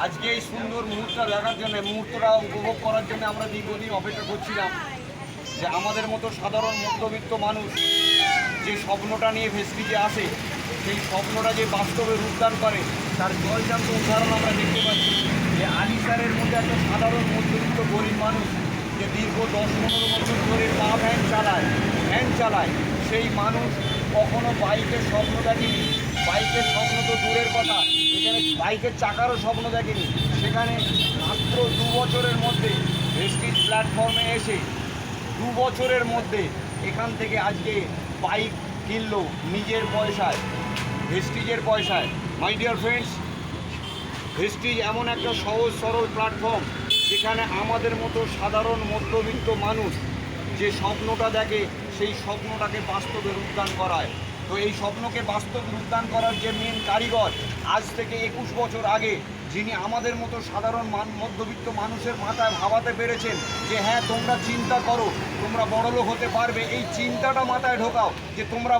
আজকে এই সুন্দর মুহূর্তটা দেখার জন্য, মুহূর্তটা উপভোগ করার জন্য আমরা দীর্ঘদিন অপেক্ষা করছিলাম যে আমাদের মতো সাধারণ মধ্যবিত্ত মানুষ যে স্বপ্নটা নিয়ে ভেস্টিজে আসে, সেই স্বপ্নটা যে বাস্তবে রূপদান করে তার জলজান্ত উদাহরণ আমরা দেখতে পাচ্ছি। যে আলী স্যারের মধ্যে একটা সাধারণ মধ্যবিত্ত গরিব মানুষ যে দীর্ঘ 10-15 বছর ধরে পা ভ্যান চালায়, সেই মানুষ কখনো বাইকের স্বপ্ন দেখেনি। বাইকের স্বপ্ন তো দূরের কথা, এখানে বাইকের চাকারও স্বপ্ন দেখেনি। সেখানে মাত্র 2 বছরের মধ্যে ভেস্টিজ প্ল্যাটফর্মে এসে 2 বছরের মধ্যে এখান থেকে আজকে বাইক কিনলো নিজের পয়সায়, ভেস্টিজের পয়সায়। মাই ডিয়ার ফ্রেন্ডস, ভেস্টিজ এমন একটা সহজ সরল প্ল্যাটফর্ম যেখানে আমাদের মতো সাধারণ মধ্যবিত্ত মানুষ যে স্বপ্নটা দেখে সেই স্বপ্নটাকে বাস্তবে রূপদান করায়। তো এই স্বপ্নকে বাস্তব রূপদান করার যে মেন কারিগর, আজ থেকে 21 বছর আগে যিনি আমাদের মতো সাধারণ মধ্যবিত্ত মানুষের মাথায় ভাবাতে পেরেছেন যে হ্যাঁ তোমরা চিন্তা করো, তোমরা বড়লোক হতে পারবে, এই চিন্তাটা মাথায় ঢোকাও যে তোমরা